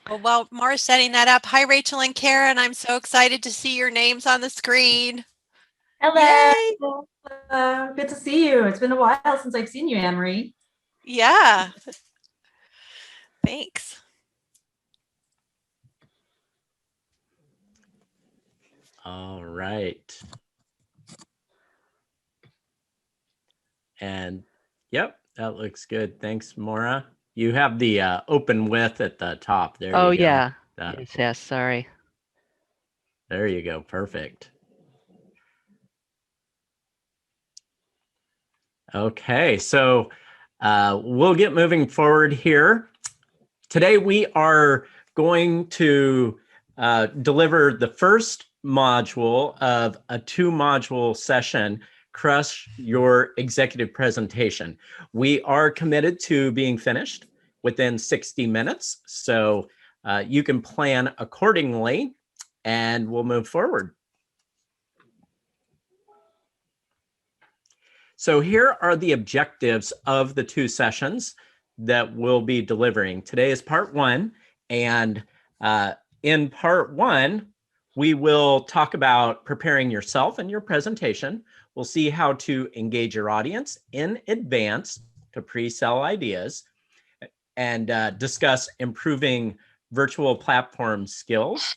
Well, while Mara's setting that up, hi, Rachel and Karen. I'm so excited to see your names on the screen. Yay! Hello. Good to see you. It's been a while since I've seen you, Anne Marie. Yeah, thanks. All right. And yep, that looks good. Thanks, Maura. You have the open with at the top. There Oh, you go. yeah. That, Yes, sorry. there you go. Perfect. Okay, so we'll get moving forward here. Today we are going to deliver the first module of a 2-module session, Crush Your Executive Presentation. We are committed to being finished within 60 minutes, so you can plan accordingly and we'll move forward. So here are the objectives of the 2 sessions that we'll be delivering. Today is part 1, and in part 1, we will talk about preparing yourself and your presentation. We'll see how to engage your audience in advance to pre-sell ideas and discuss improving virtual platform skills.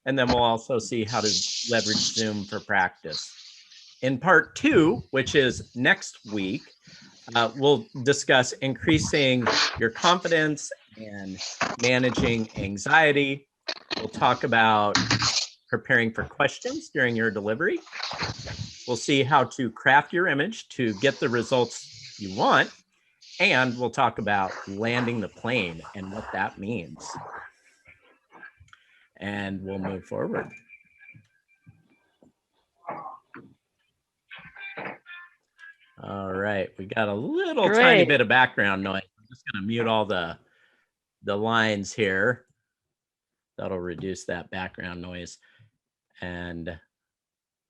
And then we'll also see how to leverage Zoom for practice. In part 2, which is next week, we'll discuss increasing your confidence and managing anxiety. We'll talk about preparing for questions during your delivery. We'll see how to craft your image to get the results you want. And we'll talk about landing the plane and what that means. And we'll move forward. All right, we got a little tiny bit of background noise. I'm just going to mute all the lines here. That'll reduce that background noise. And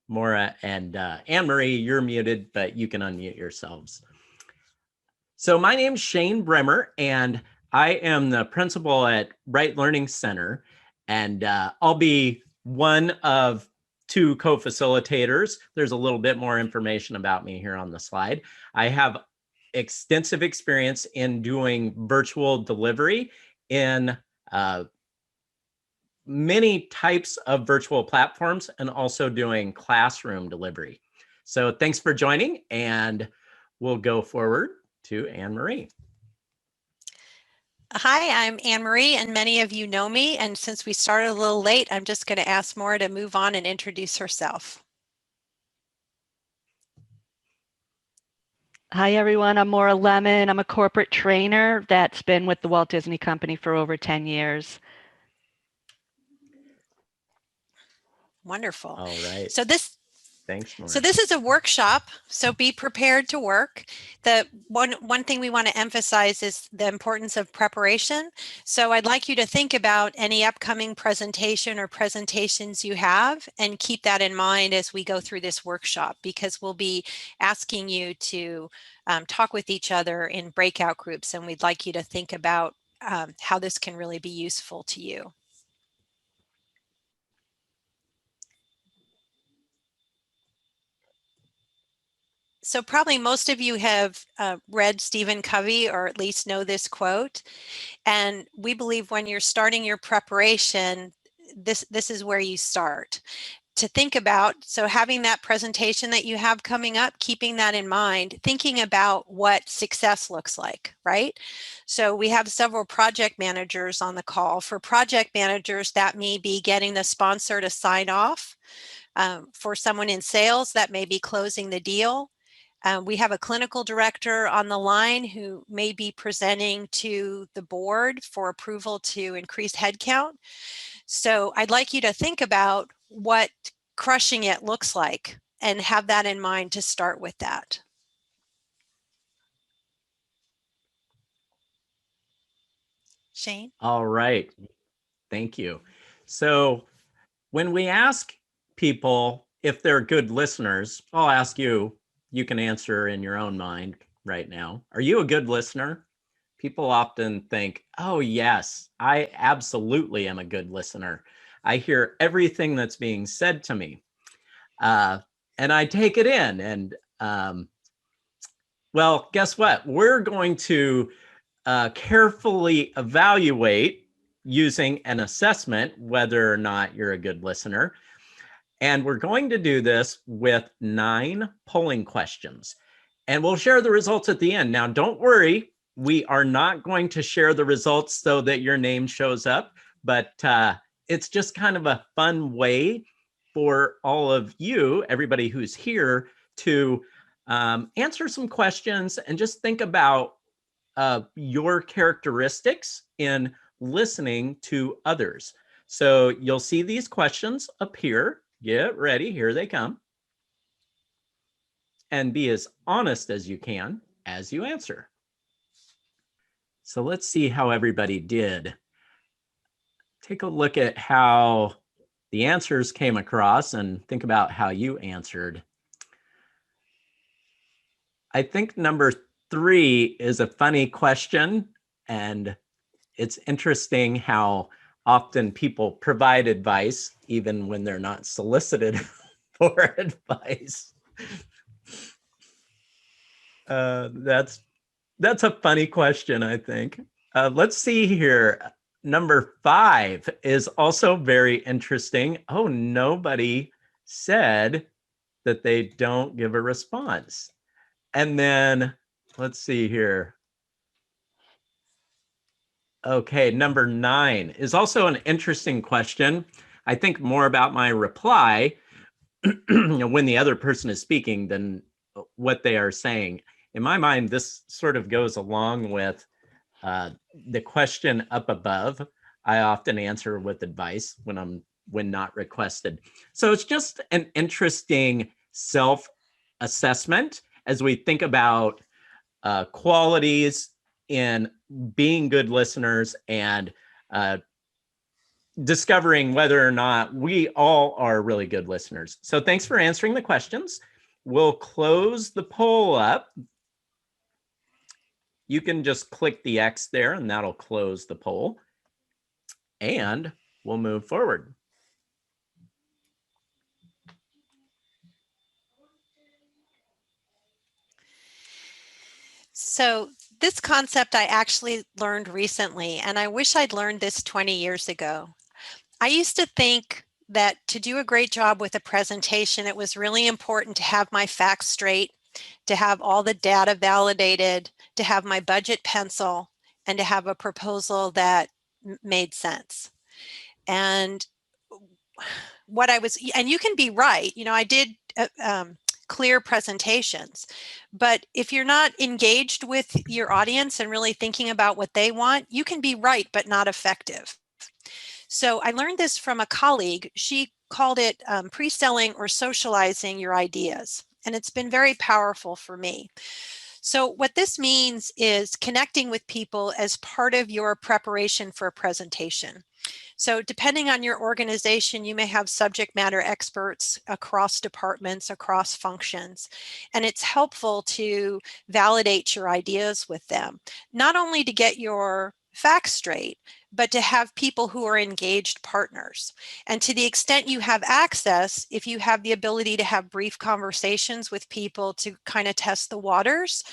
Maura and Anne Marie, you're muted, but you can unmute yourselves. So my name's Shane Bremer, and I am the principal at Right Learning Center, and I'll be one of 2 co-facilitators. There's a little bit more information about me here on the slide. I have extensive experience in doing virtual delivery in many types of virtual platforms and also doing classroom delivery. So thanks for joining, and we'll go forward to Anne Marie. Hi, I'm Anne Marie, and many of you know me. And since we started a little late, I'm just going to ask Maura to move on and introduce herself. Hi, everyone. I'm Maura Lemon. I'm a corporate trainer that's been with the Walt Disney Company for over 10 years. Wonderful. All right. Thanks, Maura. So this is a workshop, so be prepared to work. The one thing we want to emphasize is the importance of preparation. So I'd like you to think about any upcoming presentation or presentations you have and keep that in mind as we go through this workshop, because we'll be asking you to talk with each other in breakout groups, and we'd like you to think about how this can really be useful to you. So probably most of you have read Stephen Covey, or at least know this quote. And we believe when you're starting your preparation, this is where you start to think about. So having that presentation that you have coming up, keeping that in mind, thinking about what success looks like, right? So we have several project managers on the call. For project managers, that may be getting the sponsor to sign off. For someone in sales, that may be closing the deal. We have a clinical director on the line who may be presenting to the board for approval to increase headcount. So I'd like you to think about what crushing it looks like and have that in mind to start with that. Shane? All right. Thank you. So when we ask people if they're good listeners, I'll ask you, you can answer in your own mind right now. Are you a good listener? People often think, oh, yes, I absolutely am a good listener. I hear everything that's being said to me. And I take it in. And well, guess what? We're going to carefully evaluate using an assessment whether or not you're a good listener. And we're going to do this with 9 polling questions. And we'll share the results at the end. Now, don't worry, we are not going to share the results so that your name shows up, but it's just kind of a fun way for all of you, everybody who's here, to answer some questions and just think about your characteristics in listening to others. So you'll see these questions appear. Get ready, here they come. And be as honest as you can as you answer. So let's see how everybody did. Take a look at how the answers came across and think about how you answered. I think number 3 is a funny question, and it's interesting how often people provide advice even when they're not solicited for advice. That's a funny question, I think. Let's see here. Number 5 is also very interesting. Oh, nobody said that they don't give a response. And then let's see here. Okay, number 9 is also an interesting question. I think more about my reply when the other person is speaking than what they are saying. In my mind, this sort of goes along with the question up above. I often answer with advice when not requested. So it's just an interesting self-assessment as we think about qualities in being good listeners and discovering whether or not we all are really good listeners. So thanks for answering the questions. We'll close the poll up. You can just click the X there and that'll close the poll. And we'll move forward. So this concept I actually learned recently, and I wish I'd learned this 20 years ago. I used to think that to do a great job with a presentation, it was really important to have my facts straight, to have all the data validated, to have my budget pencil, and to have a proposal that made sense. And and you can be right, I did clear presentations, but if you're not engaged with your audience and really thinking about what they want, you can be right, but not effective. So I learned this from a colleague. She called it pre-selling or socializing your ideas. And it's been very powerful for me. So what this means is connecting with people as part of your preparation for a presentation. So depending on your organization, you may have subject matter experts across departments, across functions, and it's helpful to validate your ideas with them, not only to get your facts straight, but to have people who are engaged partners. And to the extent you have access, if you have the ability to have brief conversations with people to kind of test the waters,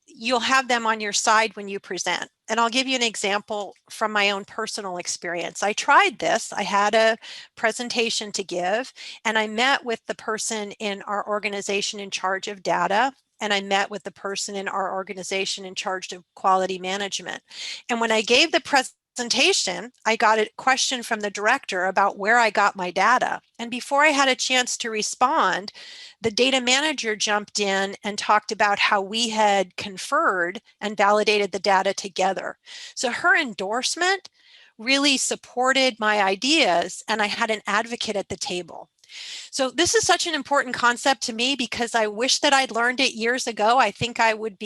you'll have them on your side when you present. And I'll give you an example from my own personal experience. I tried this. I had a presentation to give, and I met with the person in our organization in charge of data, and I met with the person in our organization in charge of quality management. And when I gave the presentation, I got a question from the director about where I got my data. And before I had a chance to respond, the data manager jumped in and talked about how we had conferred and validated the data together. So her endorsement really supported my ideas, and I had an advocate at the table. So this is such an important concept to me because I wish that I'd learned it years ago. I think I would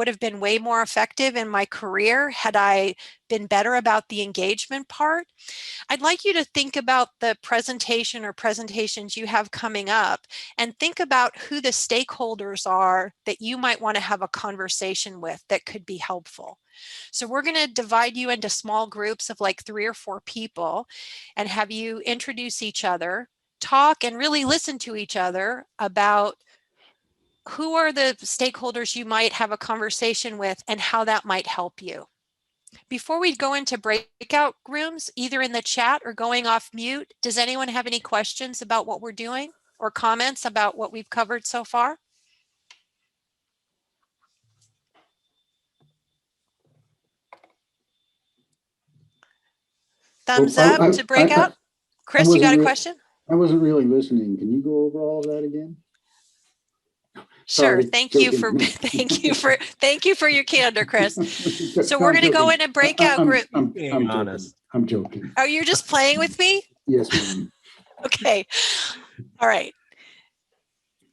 have been way more effective in my career had I been better about the engagement part. I'd like you to think about the presentation or presentations you have coming up and think about who the stakeholders are that you might want to have a conversation with that could be helpful. So we're going to divide you into small groups of like 3 or 4 people and have you introduce each other, talk and really listen to each other about who are the stakeholders you might have a conversation with and how that might help you. Before we go into breakout rooms, either in the chat or going off mute, does anyone have any questions about what we're doing or comments about what we've covered so far? Thumbs up to breakout. Chris, you got a question? I wasn't really listening. Can you go over all of that again? Sure. Sorry, Thank you for your candor, Chris. So we're going to go in a breakout group. Being honest. I'm joking. Oh, you're just playing with me? Yes, ma'am. Okay. All right.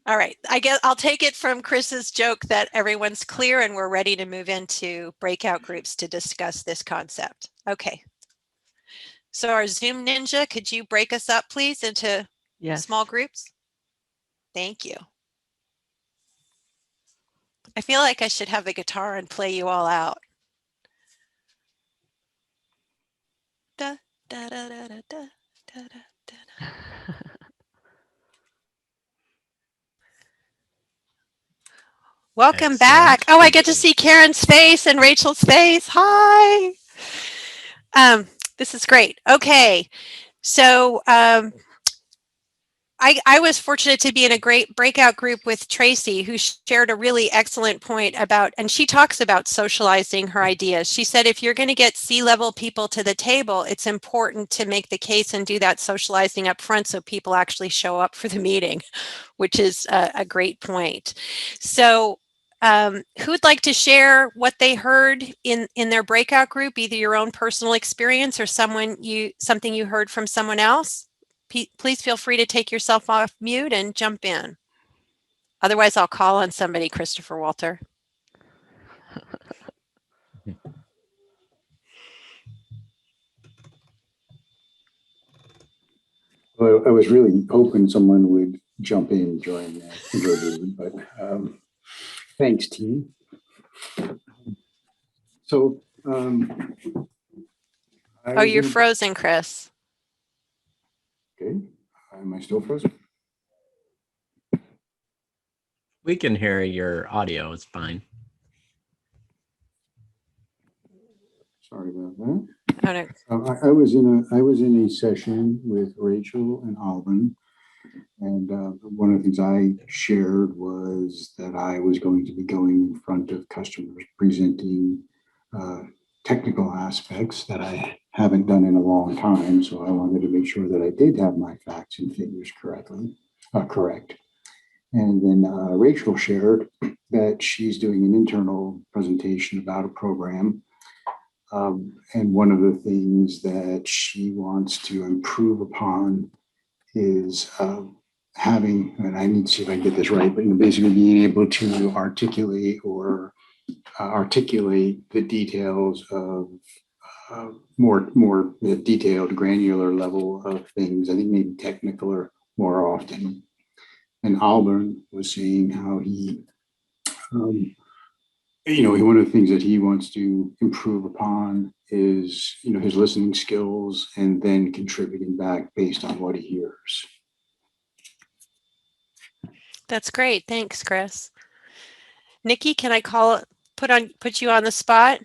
All right. I guess I'll take it from Chris's joke that everyone's clear and we're ready to move into breakout groups to discuss this concept. Okay. So our Zoom ninja, could you break us up, please, into Yes. small groups? Thank you. I feel like I should have the guitar and play you all out. Da, da, da, da, da, da, da, da, da. Welcome Excellent. back. Oh, I get to see Karen's face and Rachel's face. Hi. This is great. Okay. So I was fortunate to be in a great breakout group with Tracy, who shared a really excellent point about, and she talks about socializing her ideas. She said, if you're going to get C-level people to the table, it's important to make the case and do that socializing up front so people actually show up for the meeting, which is a great point. So who'd like to share what they heard in their breakout group, either your own personal experience or something you heard from someone else? Please feel free to take yourself off mute and jump in. Otherwise, I'll call on somebody, Christopher Walter. Well, I was really hoping someone would jump in during that, but thanks, team. So, Oh, you're frozen, Chris. Okay, am I still frozen? We can hear your audio. It's fine. Sorry about that. Oh, no. I was in a session with Rachel and Alvin, and one of the things I shared was that I was going to be going in front of customers, presenting technical aspects that I haven't done in a long time. So I wanted to make sure that I did have my facts and figures correct. And then Rachel shared that she's doing an internal presentation about a program. And one of the things that she wants to improve upon is having, and I need to see if I can get this right, but basically being able to articulate the details of more detailed, granular level of things. I think maybe technical or more often. And Alvin was saying how he, one of the things that he wants to improve upon is, his listening skills and then contributing back based on what he hears. That's great. Thanks, Chris. Nikki, can I put you on the spot?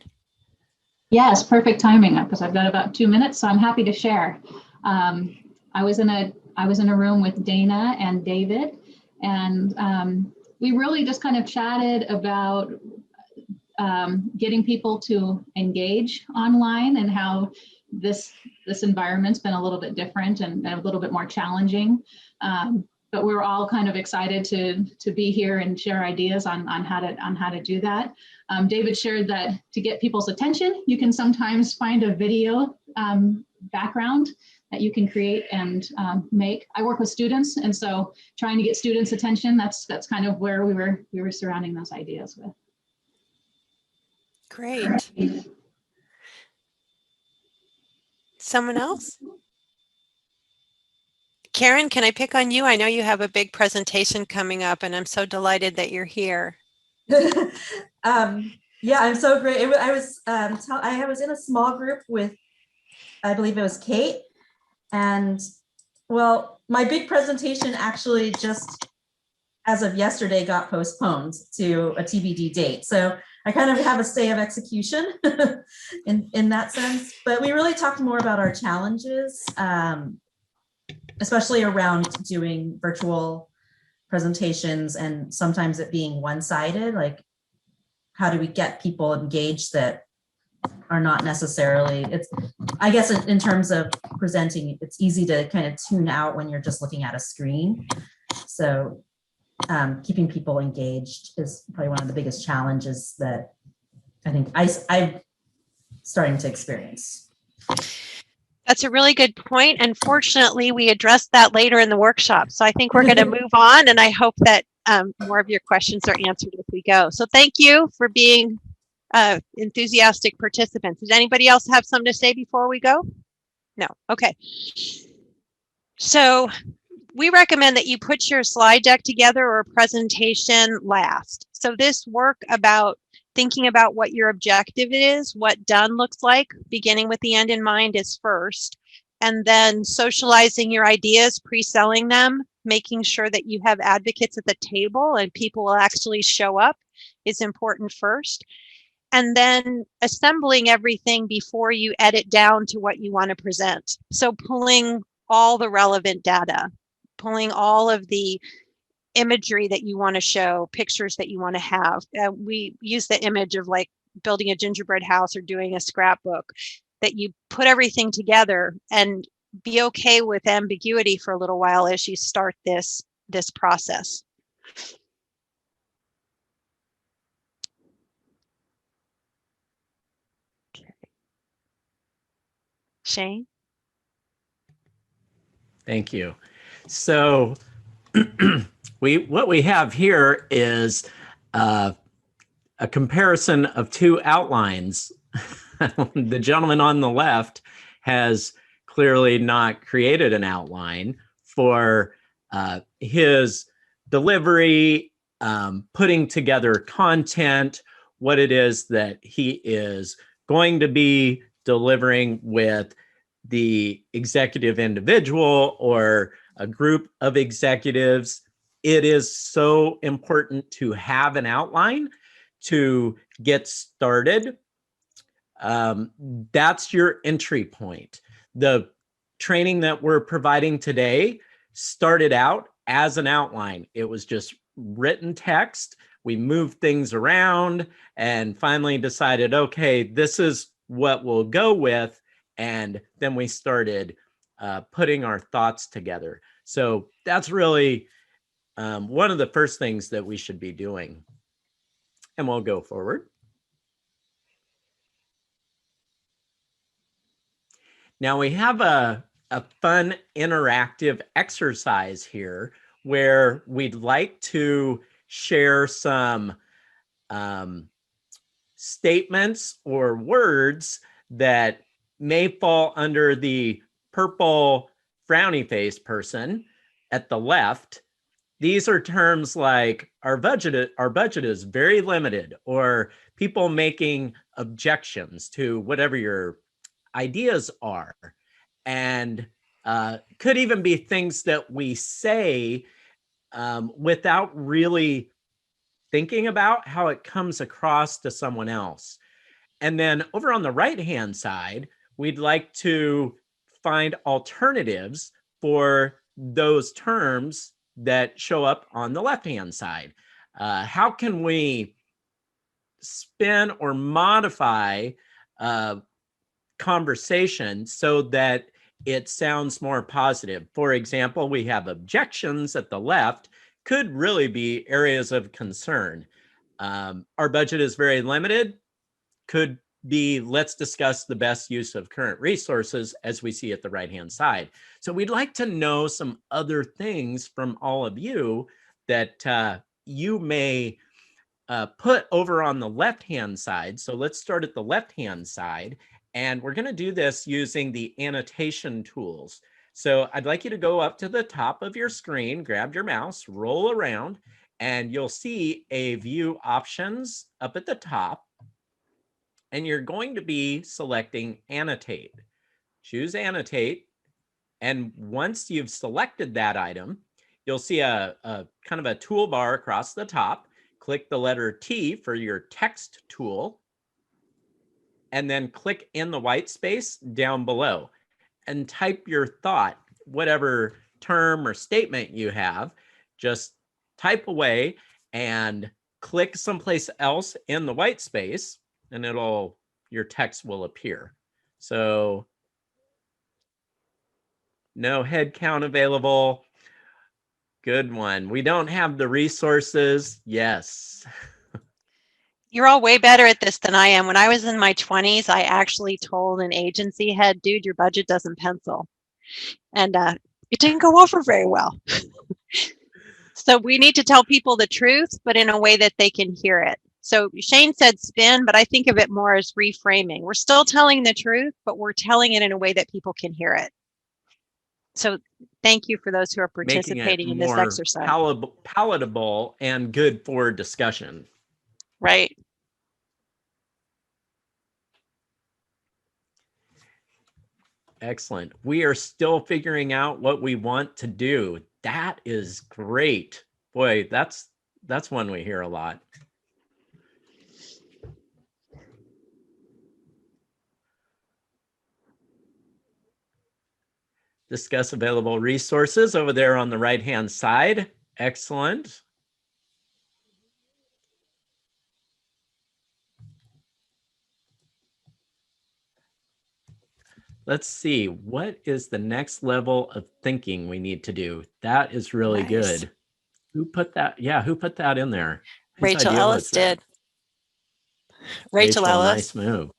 Yes, perfect timing because I've got about 2 minutes, so I'm happy to share. I was in a room with Dana and David, and we really just kind of chatted about getting people to engage online and how this environment's been a little bit different and a little bit more challenging. But we're all kind of excited to be here and share ideas on how to do that. David shared that to get people's attention, you can sometimes find a video background that you can create and make. I work with students, and so trying to get students' attention, that's kind of where we were surrounding those ideas with. Great. Someone else? Karen, can I pick on you? I know you have a big presentation coming up, and I'm so delighted that you're here. Yeah, I'm so great. I was in a small group with, I believe it was Kate, and well, my big presentation actually just as of yesterday got postponed to a TBD date. So I kind of have a stay of execution in that sense. But we really talked more about our challenges, especially around doing virtual presentations and sometimes it being one-sided. Like, how do we get people engaged that are not necessarily, it's, I guess in terms of presenting, it's easy to kind of tune out when you're just looking at a screen. So keeping people engaged is probably one of the biggest challenges that I think I'm starting to experience. That's a really good point. And fortunately, we addressed that later in the workshop. So I think we're going to move on, and I hope that more of your questions are answered as we go. So thank you for being enthusiastic participants. Does anybody else have something to say before we go? No. Okay. So we recommend that you put your slide deck together or a presentation last. So this work about thinking about what your objective is, what done looks like, beginning with the end in mind is first, and then socializing your ideas, pre-selling them, making sure that you have advocates at the table and people will actually show up is important first. And then assembling everything before you edit down to what you want to present. So pulling all the relevant data, pulling all of the imagery that you want to show, pictures that you want to have. We use the image of like building a gingerbread house or doing a scrapbook, that you put everything together and be okay with ambiguity for a little while as you start this process. Okay. Shane? Thank you. So what we have here is a comparison of two outlines. The gentleman on the left has clearly not created an outline for his delivery, putting together content, what it is that he is going to be delivering with the executive individual or a group of executives. It is so important to have an outline to get started. That's your entry point. The training that we're providing today started out as an outline. It was just written text. We moved things around and finally decided, okay, this is what we'll go with. And then we started putting our thoughts together. So that's really one of the first things that we should be doing. And we'll go forward. Now we have a fun interactive exercise here where we'd like to share some statements or words that may fall under the purple frowny face person at the left. These are terms like our budget is very limited, or people making objections to whatever your ideas are, and could even be things that we say without really thinking about how it comes across to someone else. And then over on the right-hand side, we'd like to find alternatives for those terms that show up on the left-hand side. How can we spin or modify conversation so that it sounds more positive? For example, we have objections at the left, could really be areas of concern. Our budget is very limited, could be let's discuss the best use of current resources as we see at the right-hand side. So we'd like to know some other things from all of you that you may put over on the left-hand side. So let's start at the left-hand side. And we're going to do this using the annotation tools. So I'd like you to go up to the top of your screen, grab your mouse, roll around, and you'll see a view options up at the top. And you're going to be selecting annotate. Choose annotate. And once you've selected that item, you'll see a kind of a toolbar across the top. Click the letter T for your text tool. And then click in the white space down below and type your thought, whatever term or statement you have, just type away and click someplace else in the white space and your text will appear. So no head count available. Good one. We don't have the resources. Yes. You're all way better at this than I am. When I was in my 20s, I actually told an agency head, dude, your budget doesn't pencil. And it didn't go over very well. So we need to tell people the truth, but in a way that they can hear it. So Shane said spin, but I think of it more as reframing. We're still telling the truth, but we're telling it in a way that people can hear it. So thank you for those who are participating in this exercise. Palatable and good for discussion. Right. Excellent. We are still figuring out what we want to do. That is great. Boy, that's one we hear a lot. Discuss available resources over there on the right-hand side. Excellent. Let's see, what is the next level of thinking we need to do? That is really Nice. good. Who put that? Yeah, who put that in there? Whose Rachel idea Ellis was that? did. Rachel Ellis. Nice move.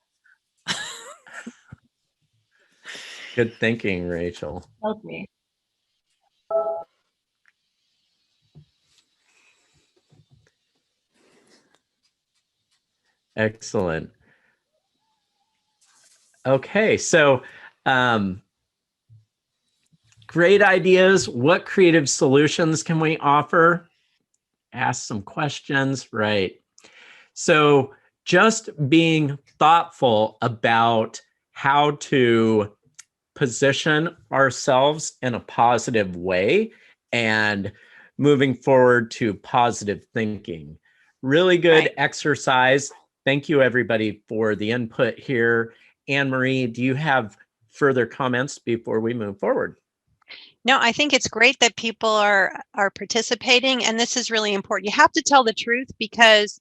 Good thinking, Rachel. Okay. Excellent. Okay, so great ideas. What creative solutions can we offer? Ask some questions, right? So just being thoughtful about how to position ourselves in a positive way and moving forward to positive thinking. Really good Right. exercise. Thank you, everybody, for the input here. Anne Marie, do you have further comments before we move forward? No, I think it's great that people are participating, and this is really important. You have to tell the truth because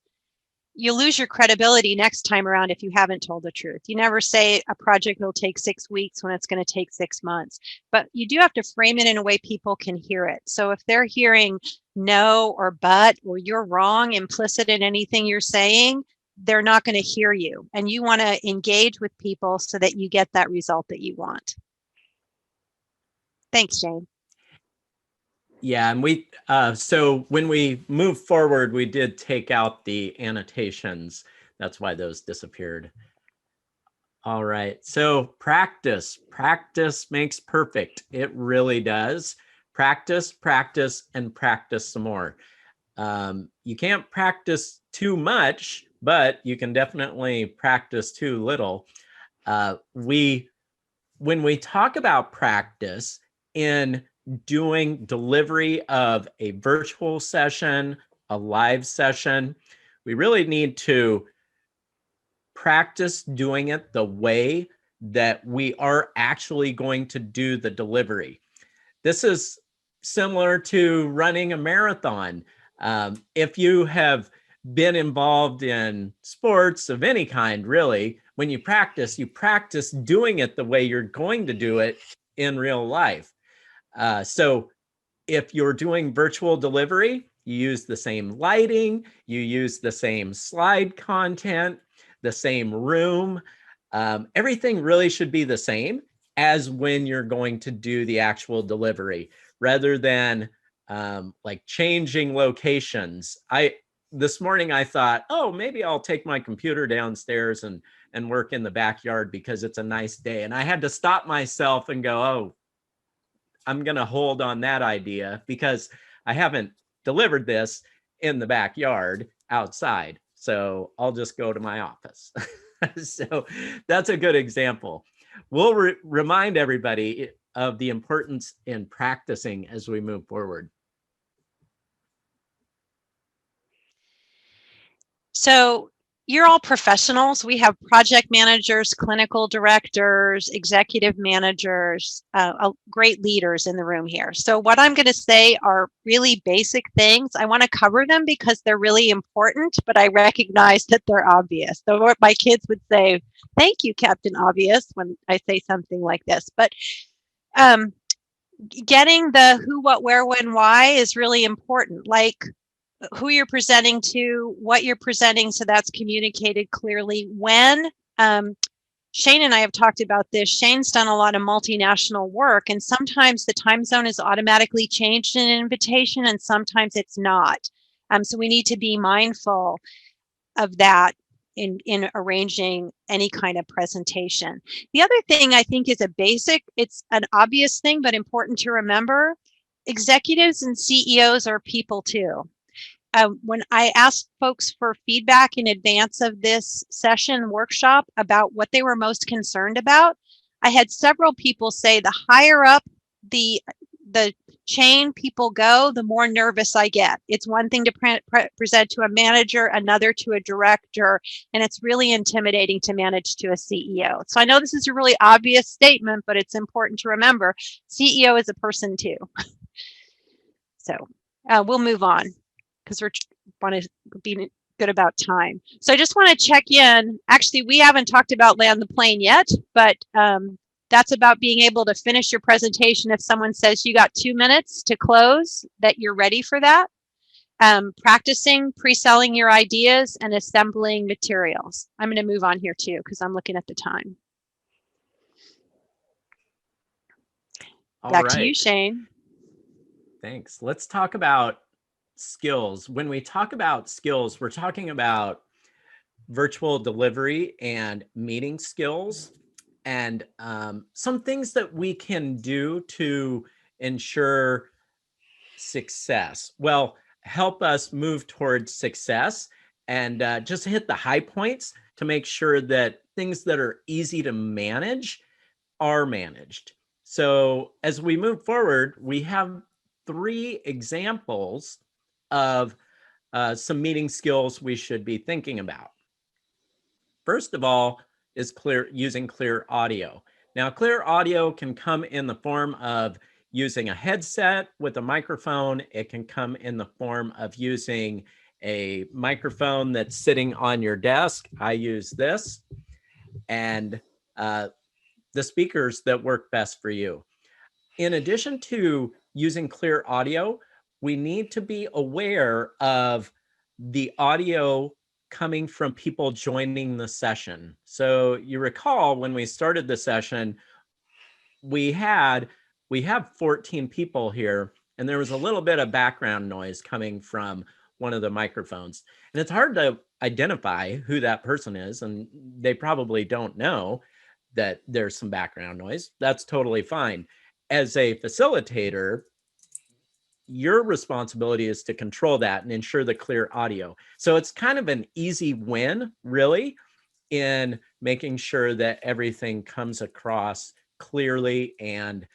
you lose your credibility next time around if you haven't told the truth. You never say a project will take 6 weeks when it's going to take 6 months, but you do have to frame it in a way people can hear it. So if they're hearing no or but or you're wrong implicit in anything you're saying, they're not going to hear you. And you want to engage with people so that you get that result that you want. Thanks, Jane. Yeah, and so when we move forward, we did take out the annotations. That's why those disappeared. All right, so practice makes perfect. It really does. Practice, and practice some more. You can't practice too much, but you can definitely practice too little. When we talk about practice in doing delivery of a virtual session, a live session, we really need to practice doing it the way that we are actually going to do the delivery. This is similar to running a marathon. If you have been involved in sports of any kind, really, when you practice doing it the way you're going to do it in real life. So if you're doing virtual delivery, you use the same lighting, you use the same slide content, the same room. Everything really should be the same as when you're going to do the actual delivery, rather than like changing locations. This morning I thought, oh, maybe I'll take my computer downstairs and work in the backyard because it's a nice day. And I had to stop myself and go, oh, I'm going to hold on that idea because I haven't delivered this in the backyard outside. So I'll just go to my office. So that's a good example. We'll remind everybody of the importance in practicing as we move forward. So you're all professionals. We have project managers, clinical directors, executive managers, great leaders in the room here. So what I'm going to say are really basic things. I want to cover them because they're really important, but I recognize that they're obvious. So what my kids would say, thank you, Captain Obvious, when I say something like this. But getting the who, what, where, when, why is really important. Like, who you're presenting to, what you're presenting, so that's communicated clearly. When, Shane and I have talked about this. Shane's done a lot of multinational work, and sometimes the time zone is automatically changed in an invitation, and sometimes it's not. So we need to be mindful of that in arranging any kind of presentation. The other thing I think is it's an obvious thing, but important to remember. Executives and CEOs are people too. When I asked folks for feedback in advance of this session workshop about what they were most concerned about, I had several people say the higher up the chain people go, the more nervous I get. It's one thing to present to a manager, another to a director, and it's really intimidating to manage to a CEO. So I know this is a really obvious statement, but it's important to remember CEO is a person too. So we'll move on, because we want to be good about time. So I just want to check in. Actually, we haven't talked about land the plane yet, but that's about being able to finish your presentation. If someone says you got 2 minutes to close, that you're ready for that. Practicing pre-selling your ideas and assembling materials. I'm going to move on here too, because I'm looking at the time. Back to you, Shane. Thanks. Let's talk about skills. When we talk about skills, we're talking about virtual delivery and meeting skills, and some things that we can do to ensure success. Well, help us move towards success, and just hit the high points to make sure that things that are easy to manage are managed. So as we move forward, we have 3 examples of some meeting skills we should be thinking about. First of all is using clear audio. Now, clear audio can come in the form of using a headset with a microphone. It can come in the form of using a microphone that's sitting on your desk. I use this, and the speakers that work best for you. In addition to using clear audio, we need to be aware of the audio coming from people joining the session. So you recall when we started the session, we have 14 people here, and there was a little bit of background noise coming from one of the microphones. And it's hard to identify who that person is, and they probably don't know that there's some background noise. That's totally fine. As a facilitator, your responsibility is to control that and ensure the clear audio. So it's kind of an easy win, really, in making sure that everything comes across clearly and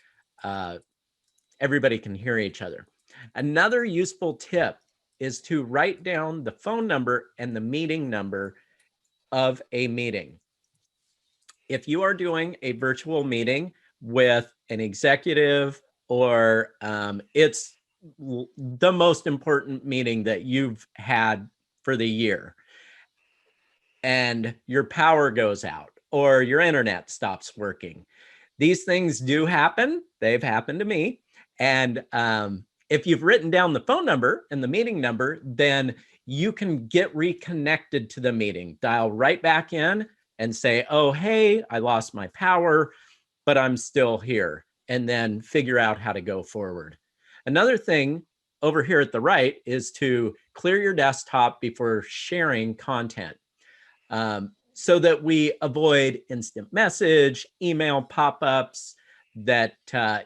everybody can hear each other. Another useful tip is to write down the phone number and the meeting number of a meeting. If you are doing a virtual meeting with an executive, or it's the most important meeting that you've had for the year, and your power goes out or your internet stops working, these things do happen. They've happened to me. And if you've written down the phone number and the meeting number, then you can get reconnected to the meeting, dial right back in and say, oh, hey, I lost my power, but I'm still here, and then figure out how to go forward. Another thing over here at the right is to clear your desktop before sharing content, so that we avoid instant message, email pop-ups that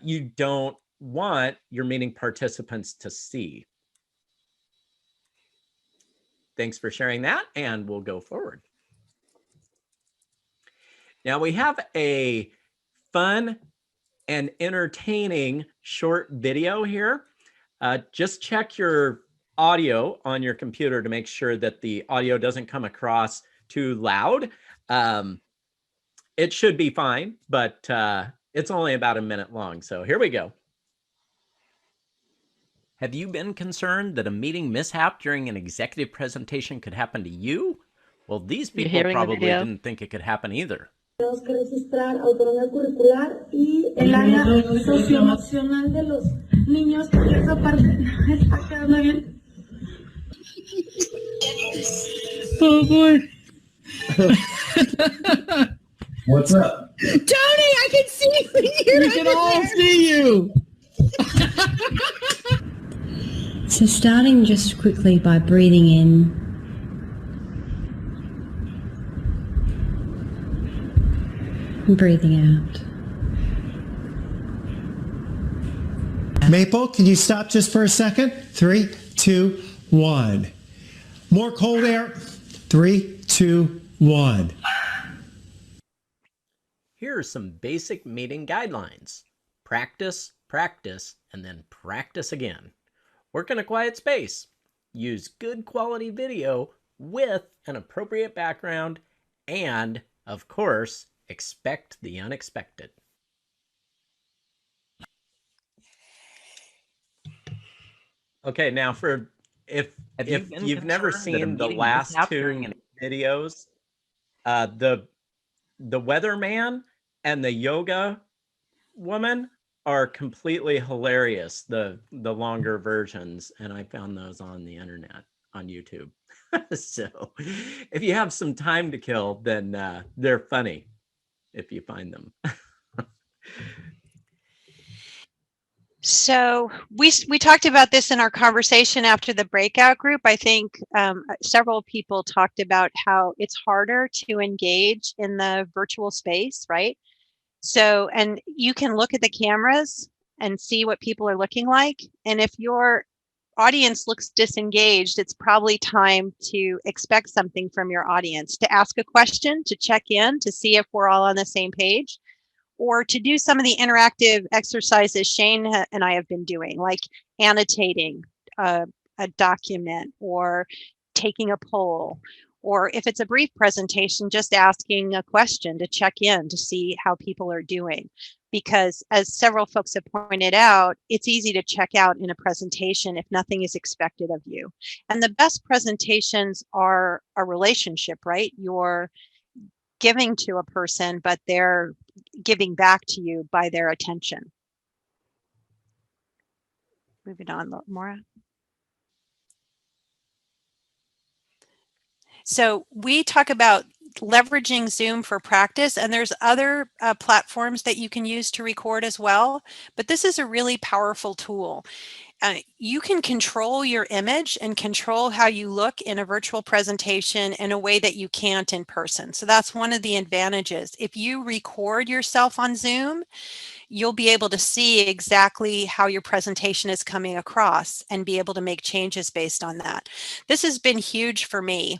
you don't want your meeting participants to see. Thanks for sharing that, and we'll go forward. Now we have a fun and entertaining short video here. Just check your audio on your computer to make sure that the audio doesn't come across too loud. It should be fine, but it's only about a minute long. So here we go. Have you been concerned that a meeting mishap during an executive presentation could happen to you? Well, these You're people hearing the probably video? didn't think it could happen either. Tenemos que registrar autonomía curricular y el área socioemocional de los niños, porque esa parte está quedando bien. Oh boy. What's up? Tony, I can see you. We can all see you. So starting just quickly by breathing in and breathing out. Maple, can you stop just for a second? 3, 2, 1. More cold air. 3, 2, 1. Here are some basic meeting guidelines. Practice, practice, and then practice again. Work in a quiet space. Use good quality video with an appropriate background, and, of course, expect the unexpected. Okay, now for if you've never seen the last two videos, the weatherman and the yoga woman are completely hilarious, the longer versions, and I found those on the internet on YouTube. So if you have some time to kill, then they're funny if you find them. So we talked about this in our conversation after the breakout group. I think several people talked about how it's harder to engage in the virtual space, right? So, and you can look at the cameras and see what people are looking like. And if your audience looks disengaged, it's probably time to expect something from your audience, to ask a question, to check in, to see if we're all on the same page, or to do some of the interactive exercises Shane and I have been doing, like annotating a document or taking a poll, or if it's a brief presentation, just asking a question to check in to see how people are doing. Because as several folks have pointed out, it's easy to check out in a presentation if nothing is expected of you. And the best presentations are a relationship, right? You're giving to a person, but they're giving back to you by their attention. Moving on, Maura. So we talk about leveraging Zoom for practice, and there's other platforms that you can use to record as well, but this is a really powerful tool. You can control your image and control how you look in a virtual presentation in a way that you can't in person. So that's one of the advantages. If you record yourself on Zoom, you'll be able to see exactly how your presentation is coming across and be able to make changes based on that. This has been huge for me.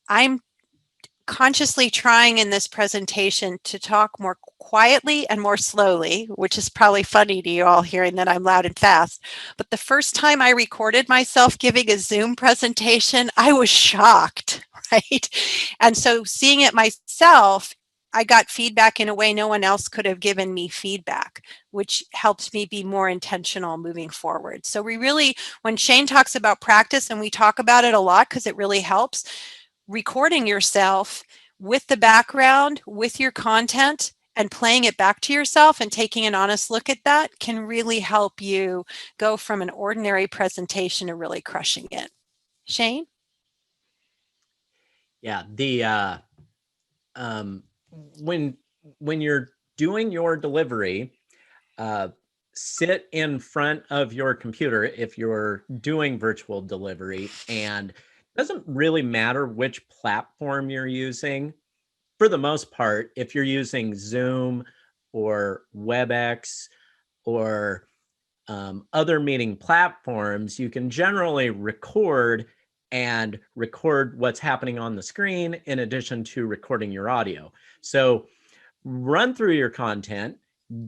I'm consciously trying in this presentation to talk more quietly and more slowly, which is probably funny to you all hearing that I'm loud and fast. But the first time I recorded myself giving a Zoom presentation, I was shocked, right? And so seeing it myself, I got feedback in a way no one else could have given me feedback, which helps me be more intentional moving forward. So we really, when Shane talks about practice, and we talk about it a lot because it really helps, recording yourself with the background, with your content, and playing it back to yourself and taking an honest look at that can really help you go from an ordinary presentation to really crushing it. Shane? Yeah, the when you're doing your delivery, sit in front of your computer if you're doing virtual delivery, and it doesn't really matter which platform you're using. For the most part, if you're using Zoom or WebEx or other meeting platforms, you can generally record what's happening on the screen in addition to recording your audio. So run through your content,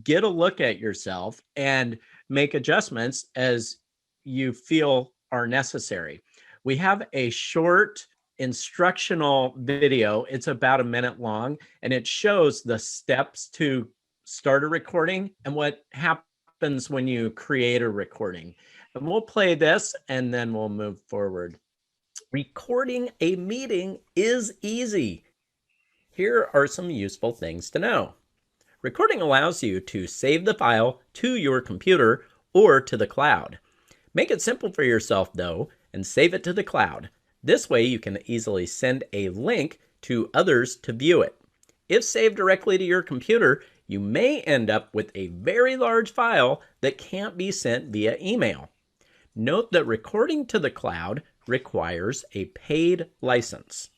get a look at yourself, and make adjustments as you feel are necessary. We have a short instructional video. It's about a minute long, and it shows the steps to start a recording and what happens when you create a recording. And we'll play this and then we'll move forward. Recording a meeting is easy. Here are some useful things to know. Recording allows you to save the file to your computer or to the cloud. Make it simple for yourself though, and save it to the cloud. This way you can easily send a link to others to view it. If saved directly to your computer, you may end up with a very large file that can't be sent via email. Note that recording to the cloud requires a paid license.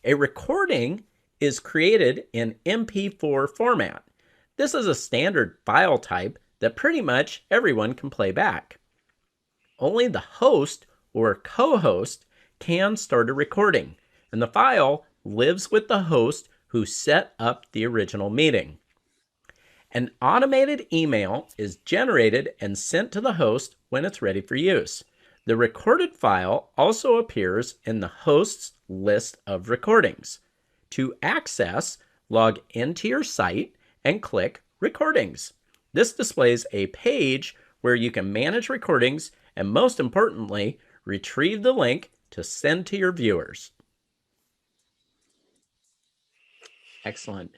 A recording is created in MP4 format. This is a standard file type that pretty much everyone can play back. Only the host or co-host can start a recording, and the file lives with the host who set up the original meeting. An automated email is generated and sent to the host when it's ready for use. The recorded file also appears in the host's list of recordings. To access, log into your site and click Recordings. This displays a page where you can manage recordings and, most importantly, retrieve the link to send to your viewers. Excellent.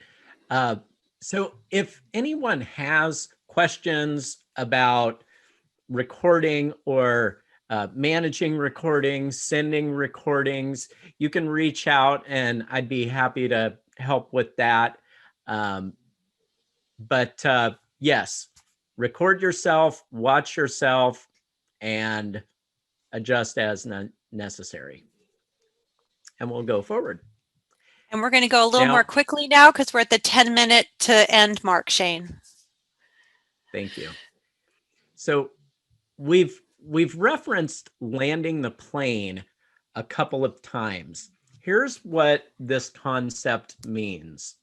So if anyone has questions about recording or managing recordings, sending recordings, you can reach out and I'd be happy to help with that. But yes, record yourself, watch yourself, and adjust as necessary. And we'll go forward. And we're going to go a little more quickly now because we're at the 10-minute to end mark, Shane. Thank you. So we've referenced landing the plane a couple of times. Here's what this concept means.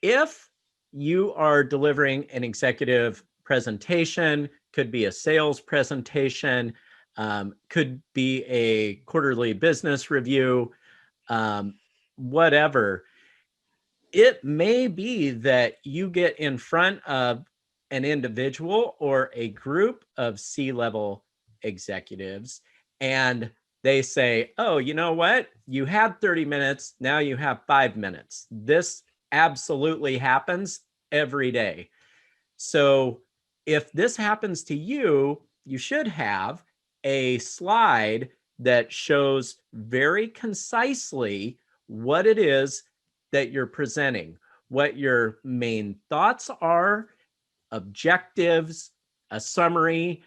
If you are delivering an executive presentation, could be a sales presentation, could be a quarterly business review, whatever, it may be that you get in front of an individual or a group of C-level executives and they say, oh, you know what? You had 30 minutes, now you have 5 minutes. This absolutely happens every day. So if this happens to you, you should have a slide that shows very concisely what it is that you're presenting, what your main thoughts are, objectives, a summary.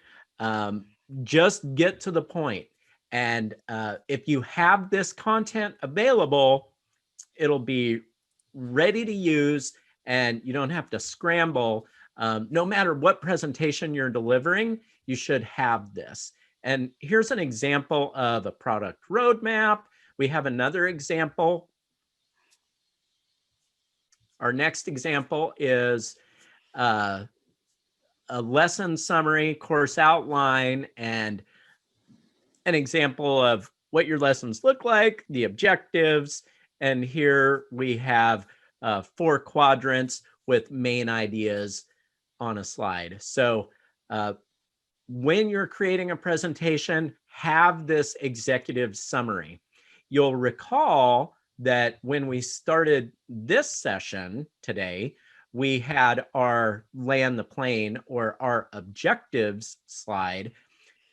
Just get to the point. And if you have this content available, it'll be ready to use and you don't have to scramble. No matter what presentation you're delivering, you should have this. And here's an example of a product roadmap. We have another example. Our next example is a lesson summary, course outline, and an example of what your lessons look like, the objectives. And here we have 4 quadrants with main ideas on a slide. So when you're creating a presentation, have this executive summary. You'll recall that when we started this session today, we had our land the plane or our objectives slide.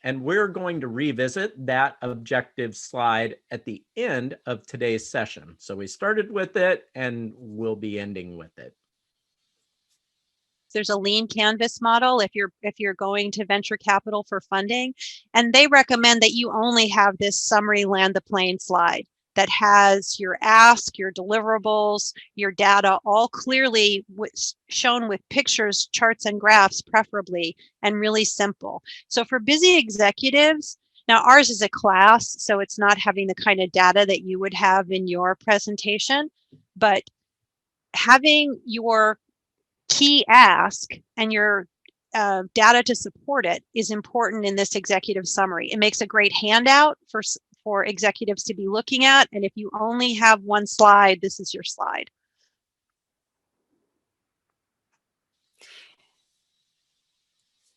And we're going to revisit that objective slide at the end of today's session. So we started with it and we'll be ending with it. There's a lean canvas model if you're going to venture capital for funding, and they recommend that you only have this summary land the plane slide that has your ask, your deliverables, your data all clearly shown with pictures, charts, and graphs preferably, and really simple. So for busy executives, now ours is a class, so it's not having the kind of data that you would have in your presentation, but having your key ask and your data to support it is important in this executive summary. It makes a great handout for executives to be looking at. And if you only have one slide, this is your slide.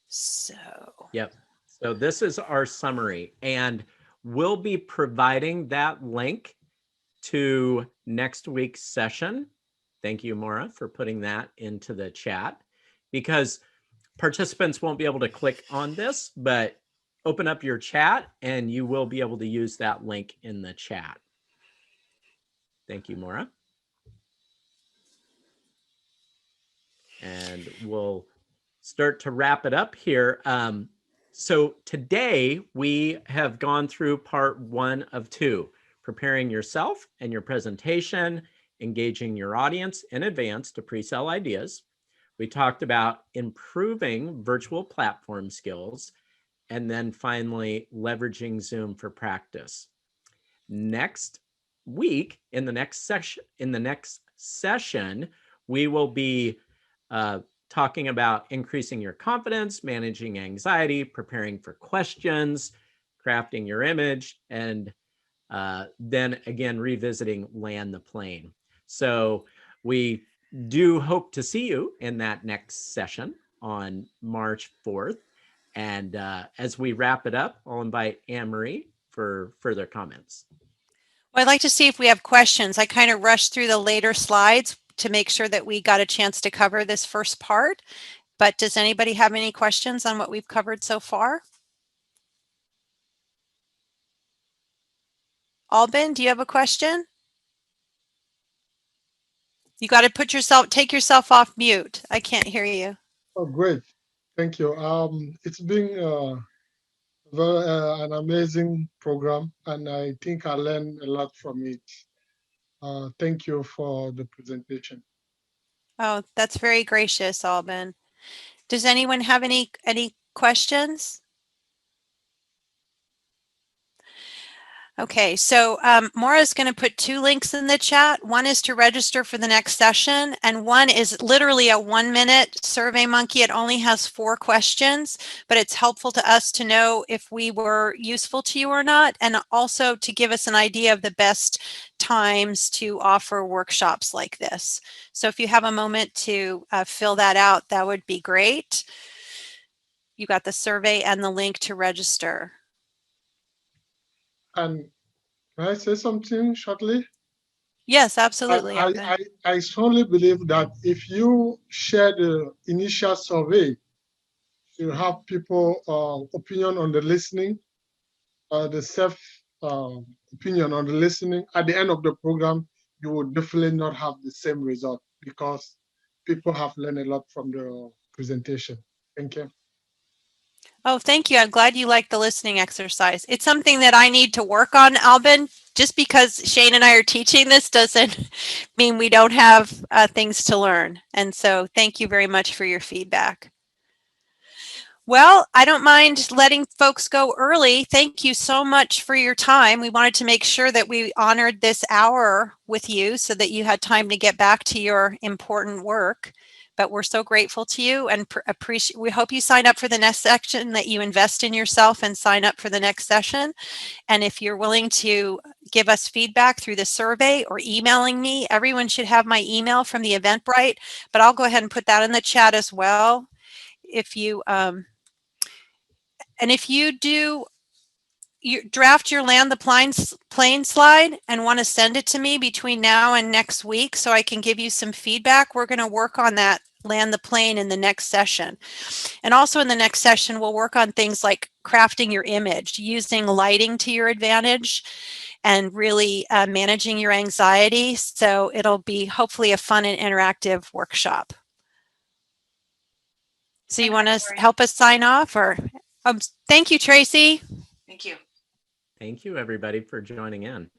So. Yep. So this is our summary, and we'll be providing that link to next week's session. Thank you, Maura, for putting that into the chat, because participants won't be able to click on this, but open up your chat and you will be able to use that link in the chat. Thank you, Maura. And we'll start to wrap it up here. So today we have gone through part 1 of 2, preparing yourself and your presentation, engaging your audience in advance to pre-sell ideas. We talked about improving virtual platform skills, and then finally leveraging Zoom for practice. Next week, in the next session, we will be talking about increasing your confidence, managing anxiety, preparing for questions, crafting your image, and then again revisiting Land the Plane. So we do hope to see you in that next session on March 4th. And as we wrap it up, I'll invite Anne-Marie for further comments. Well, I'd like to see if we have questions. I kind of rushed through the later slides to make sure that we got a chance to cover this first part. But does anybody have any questions on what we've covered so far? Albin, do you have a question? You got to take yourself off mute. I can't hear you. Oh, great. Thank you. It's been an amazing program, and I think I learned a lot from it. Thank you for the presentation. Oh, that's very gracious, Albin. Does anyone have any questions? Okay, so Maura is going to put 2 links in the chat. One is to register for the next session, and one is literally a 1-minute SurveyMonkey. It only has 4 questions, but it's helpful to us to know if we were useful to you or not, and also to give us an idea of the best times to offer workshops like this. So if you have a moment to fill that out, that would be great. You got the survey and the link to register. And can I say something shortly? Yes, absolutely. I strongly believe that if you share the initial survey, you have people opinion on the listening, the self opinion on the listening. At the end of the program, you will definitely not have the same result because people have learned a lot from the presentation. Thank you. Oh, thank you. I'm glad you like the listening exercise. It's something that I need to work on, Albin. Just because Shane and I are teaching this doesn't mean we don't have things to learn. And so thank you very much for your feedback. Well, I don't mind letting folks go early. Thank you so much for your time. We wanted to make sure that we honored this hour with you so that you had time to get back to your important work. But we're so grateful to you and appreciate. We hope you sign up for the next section, that you invest in yourself and sign up for the next session. And if you're willing to give us feedback through the survey or emailing me, everyone should have my email from the Eventbrite, but I'll go ahead and put that in the chat as well. If you you draft your Land the Plane slide and want to send it to me between now and next week so I can give you some feedback, we're going to work on that land the plane in the next session. And also in the next session, we'll work on things like crafting your image, using lighting to your advantage, and really managing your anxiety. So it'll be hopefully a fun and interactive workshop. So you want to help us sign off, or thank you, Tracy. Thank you. Thank you, everybody, for joining in.